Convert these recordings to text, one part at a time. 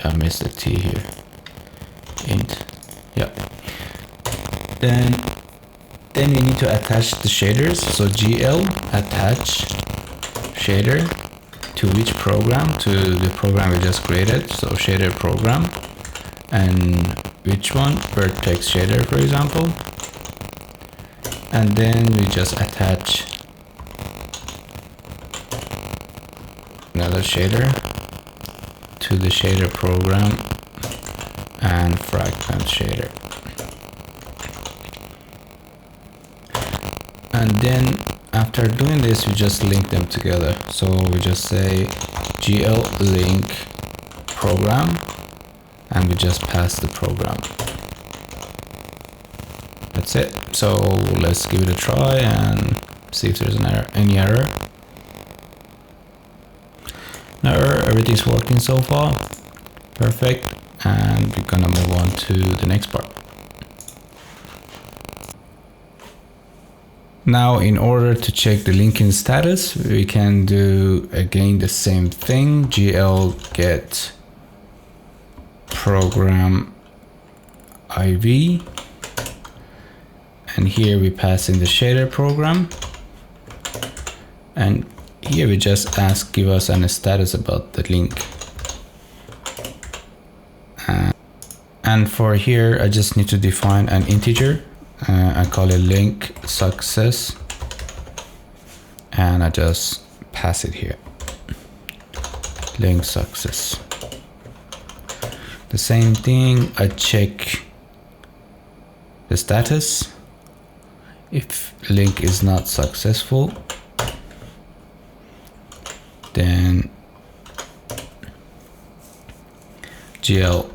I missed the T here. Int. Yeah. Then we need to attach the shaders. So GL attach shader to which program? To the program we just created. So shader program. And which one? Vertex shader, for example. And then we just attach another shader to the shader program and fragment shader. And then after doing this, we just link them together. So we just say GL link program, and we just pass the program. That's it. So let's give it a try and see if there's any error. No error, everything's working so far. Perfect. And we're gonna move on to the next part. Now, in order to check the linking status, we can do again the same thing. GL get program IV, and here we pass in the shader program, and here we just ask give us a status about the link. And for here, I just need to define an integer. I call it link success, and I just pass it here. Link success. The same thing, I check the status. If link is not successful, then GL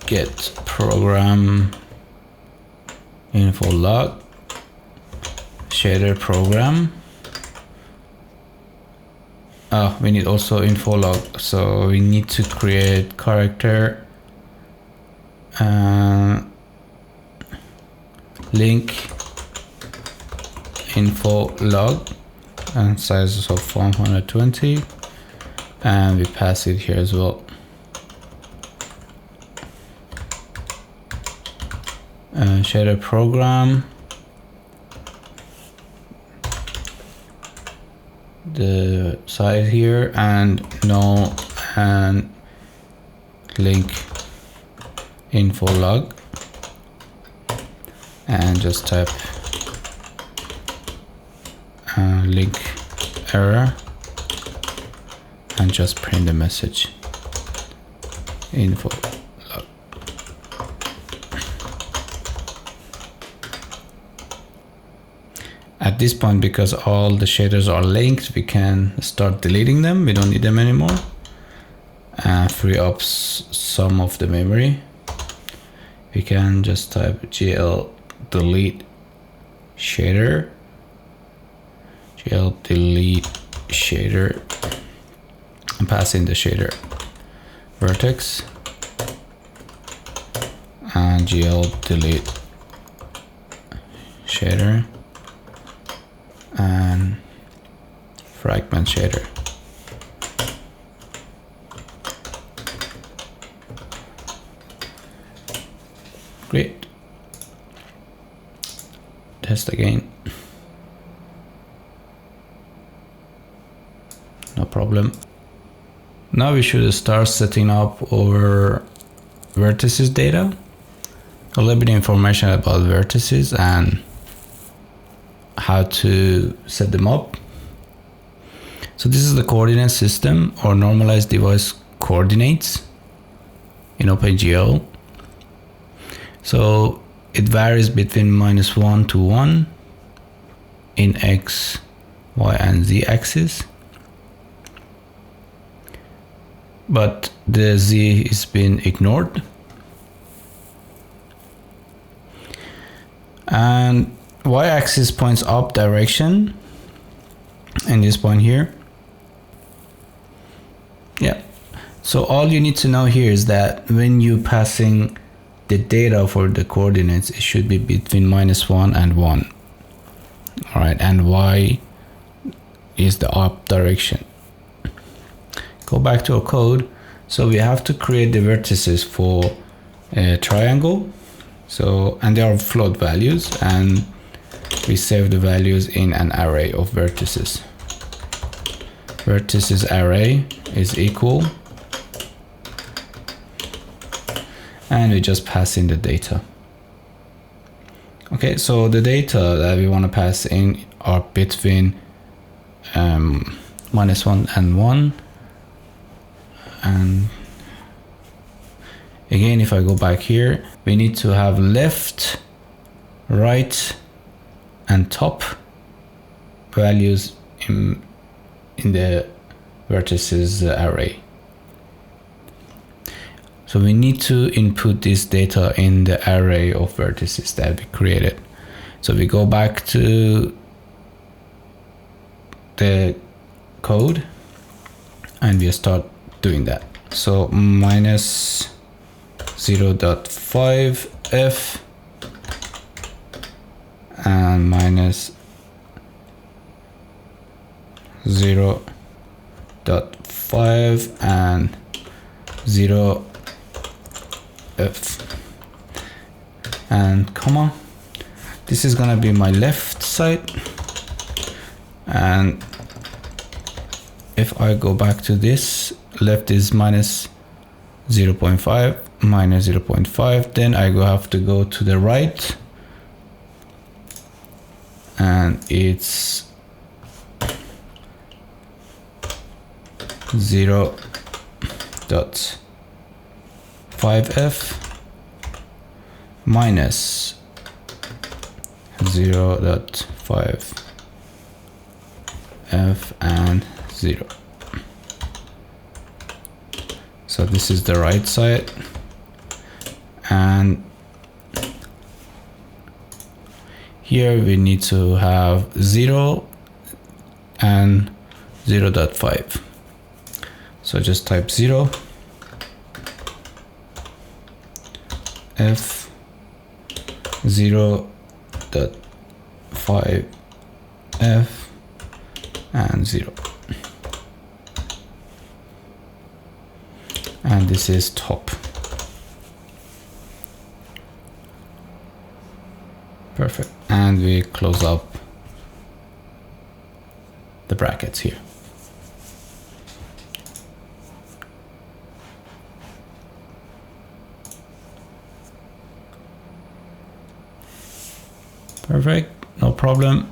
get program info log shader program. We need also info log, so we need to create character link info log and size of 120, and we pass it here as well. Shader program, the size here, and no, and link info log, and just type link error and just print the message info log. At this point, because all the shaders are linked, we can start deleting them. We don't need them anymore. Free up some of the memory. We can just type GL delete shader, GL delete shader, and pass in the shader vertex, and GL delete shader and fragment shader. Great. Test again. No problem. Now we should start setting up our vertices data. A little bit of information about vertices and how to set them up. So this is the coordinate system or normalized device coordinates in OpenGL. So it varies between -1 to 1 in X, Y, and Z axis. But the Z is being ignored. And Y-axis points up direction, and this point here. Yeah. So all you need to know here is that when you passing the data for the coordinates, it should be between -1 and 1. All right, and Y is the up direction. Go back to our code. So we have to create the vertices for a triangle. So, and they are float values, and we save the values in an array of vertices. Vertices array is equal, and we just pass in the data. Okay, so the data that we want to pass in are between -1 and 1. And again, if I go back here, we need to have left, right, and top values in the vertices array. So we need to input this data in the array of vertices that we created. So we go back to the code and we start doing that. So minus 0.5f and minus 0.5 and 0 f and comma. This is gonna be my left side, and if I go back to this, left is minus 0.5 minus 0.5, then I have to go to the right, and it's 0.5f minus 0.5f and 0. So this is the right side, and here we need to have 0 and 0.5. So just type 0 f 0.5 f and 0, and this is top. Perfect. And we close up the brackets here. Perfect, no problem.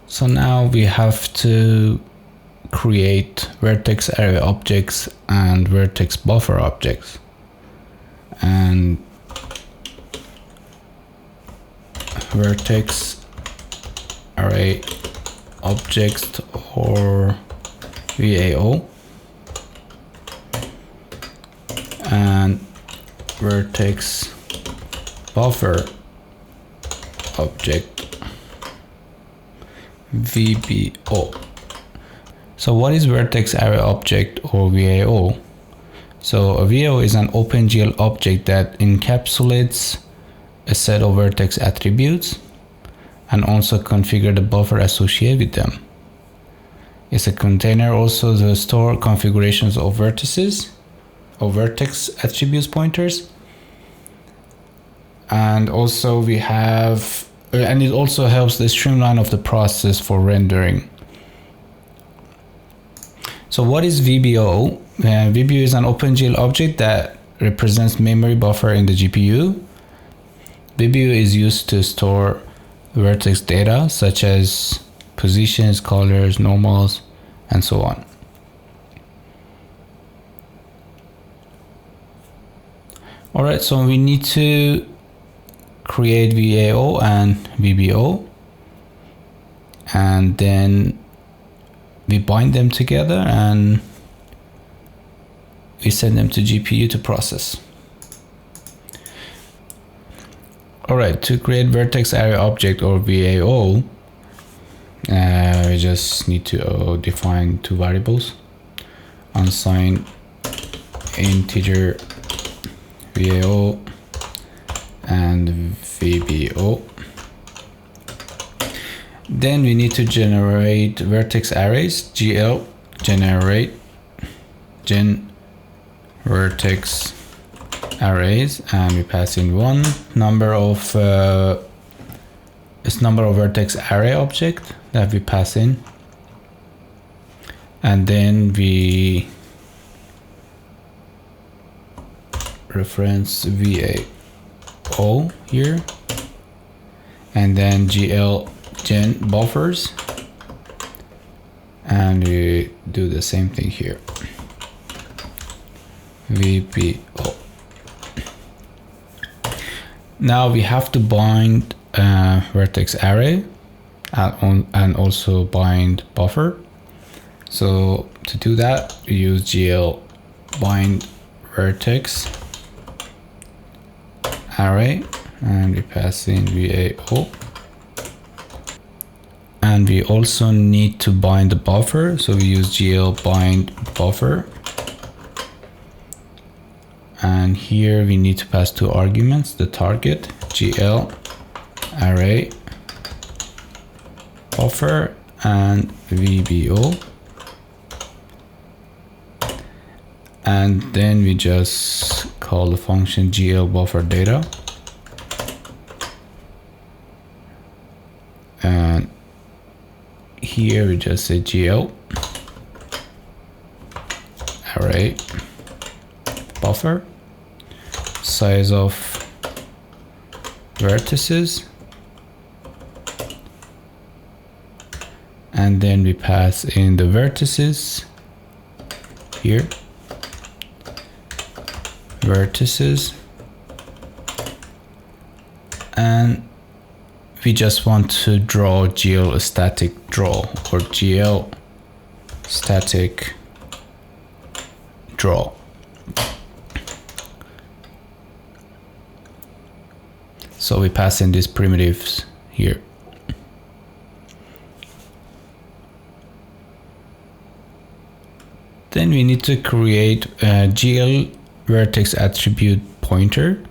So now we have to create vertex array objects and vertex buffer objects. And vertex array objects, or VAO, and vertex buffer object, VBO. So what is vertex array object, or VAO? So a VAO is an OpenGL object that encapsulates a set of vertex attributes and also configure the buffer associated with them. It's a container also to store configurations of vertices or vertex attributes pointers. And also we have, and it also helps the streamline of the process for rendering. So what is VBO? VBO is an OpenGL object that represents memory buffer in the GPU. VBO is used to store vertex data such as positions, colors, normals, and so on. Alright, so we need to create VAO and VBO, and then we bind them together and we send them to GPU to process. Alright, to create vertex array object, or VAO, we just need to define two variables, unsigned integer VAO and VBO. Then we need to generate vertex arrays. GL generate vertex arrays, and we pass in one number of number of vertex array object that we pass in, and then we reference VAO here, and then GL gen buffers, and we do the same thing here. VBO. Now we have to bind vertex array and also bind buffer. So to do that, we use GL bind vertex array, and we pass in VAO. And we also need to bind the buffer, so we use GL bind buffer. And here we need to pass two arguments, the target, GL array buffer, and VBO. And then we just call the function GL buffer data. And here we just say GL array buffer, size of vertices, and then we pass in the vertices here, vertices, and we just want to draw GL static draw, or GL static draw. So we pass in these primitives here. Then we need to create a GL vertex attribute pointer.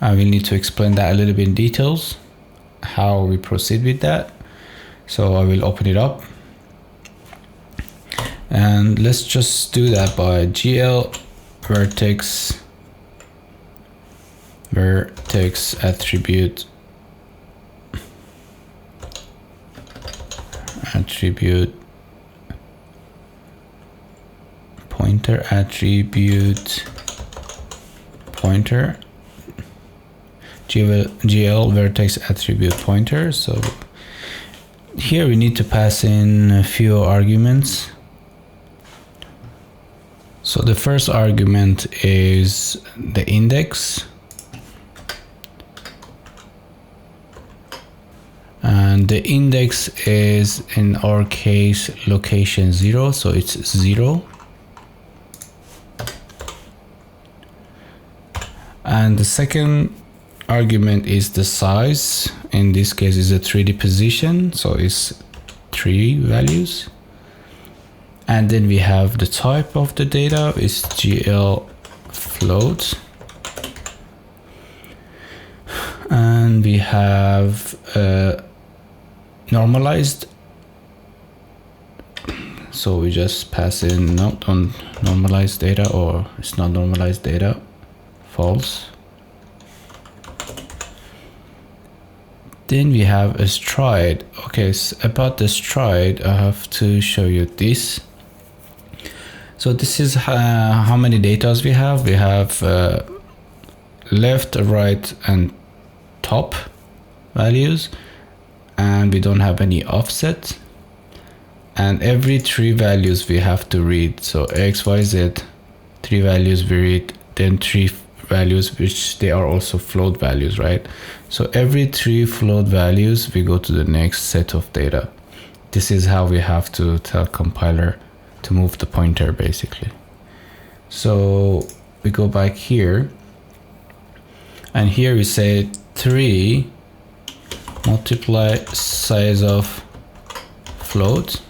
I will need to explain that a little bit in details, how we proceed with that. So I will open it up, and let's just do that by GL vertex attribute pointer GL vertex attribute pointer. So here we need to pass in a few arguments. So the first argument is the index, and the index is in our case location 0, so it's 0. And the second argument is the size. In this case is a 3D position, so it's 3 values. And then we have the type of the data is GL float, and we have normalized, so we just pass in not on normalized data, or it's not normalized data, false. Then we have a stride. Okay, so about the stride, I have to show you this. So this is how many datas we have. We have left, right, and top values, and we don't have any offset. And every 3 values we have to read. So X, Y, Z, 3 values we read, then 3 values which they are also float values, right? So every 3 float values we go to the next set of data. This is how we have to tell compiler to move the pointer basically. So we go back here, and here we say 3 multiply size of float,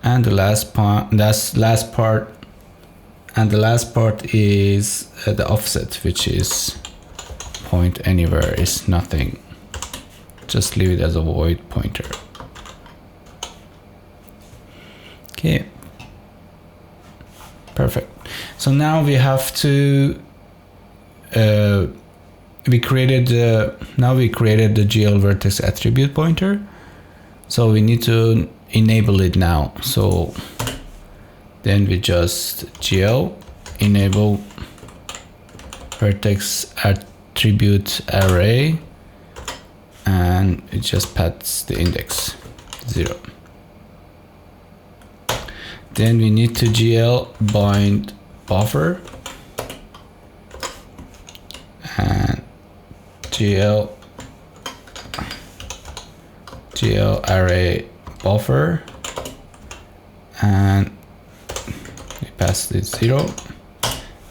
and the last part is the offset, which is point anywhere is nothing. just leave it as a void pointer. Okay, perfect. So now we have to we created the GL vertex attribute pointer, so we need to enable it now. So then we just GL enable vertex attribute array, and it just paths the index 0. Then we need to GL bind buffer and GL array buffer, and we pass it 0.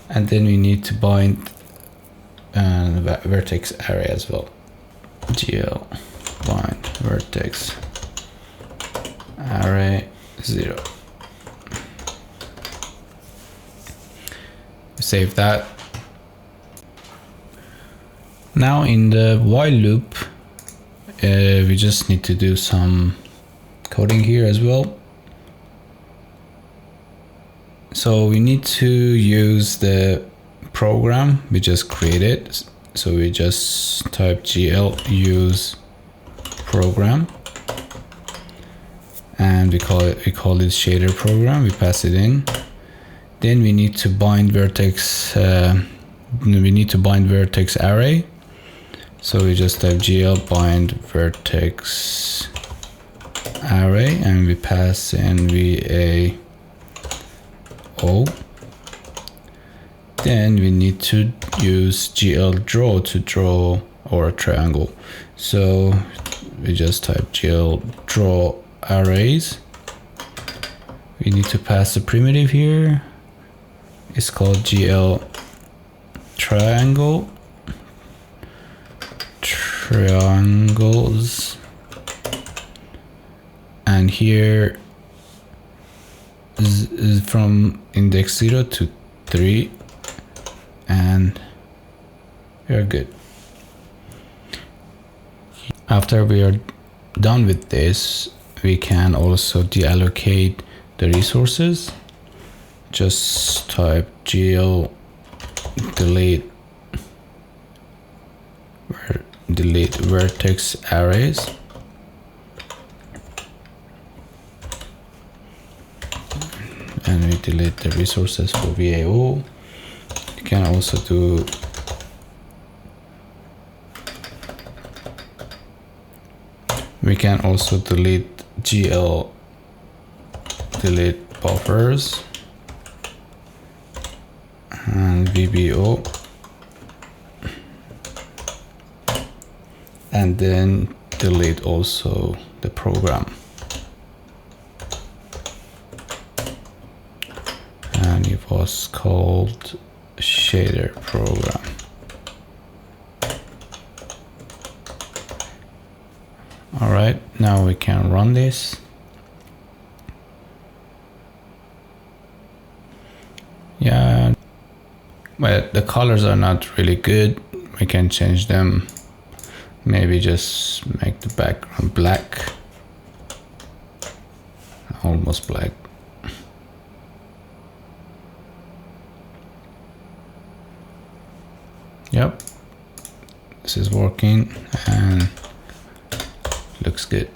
And then we need to bind vertex array as well. GL bind vertex array 0. Save that. Now in the while loop, we just need to do some coding here as well. So we need to use the program we just created. So we just type GL use program, and we call it shader program. We pass it in. Then we need to bind vertex. We need to bind vertex array. So we just type GL bind vertex array, and we pass in VAO. Then we need to use GL draw to draw our triangle. So we just type GL draw arrays. We need to pass the primitive here. It's called GL triangles, and here is from index 0 to 3, and we are good. After we are done with this, we can also deallocate the resources. Just type GL delete vertex arrays, and we delete the resources for VAO. You can also do delete GL delete buffers and VBO, and then delete also the program, and it was called shader program. All right, now we can run this. Yeah, but the colors are not really good. We can change them. Maybe just make the background black, almost black. Yep, this is working and looks good.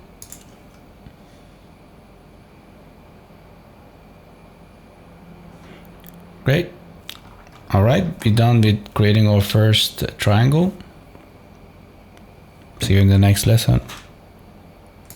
Great. All right, we're done with creating our first triangle. See you in the next lesson.